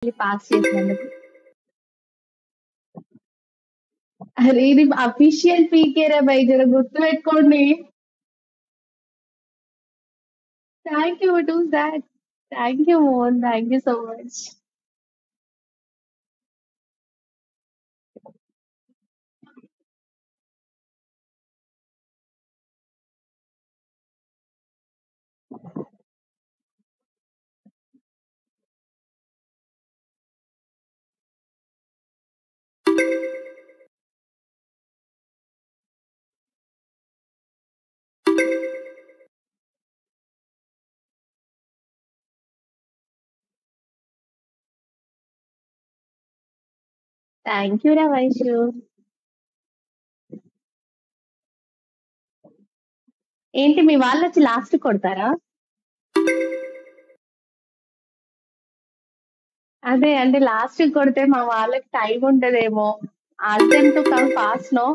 Pass చేసినందుకు. అరే ఇది అఫీషియల్ పీకేరా బై జర గుర్తు పెట్టుకోండి. Thank you to that. Thank you Mohan, thank you so much. Thank you రా వైషు. ఏంటి మీ వాళ్ళు వచ్చి లాస్ట్ కొడతారా? అదే అంటే లాస్ట్ కొడితే మా వాళ్ళకి టైం ఉంటదేమో. Ask them to come fast no.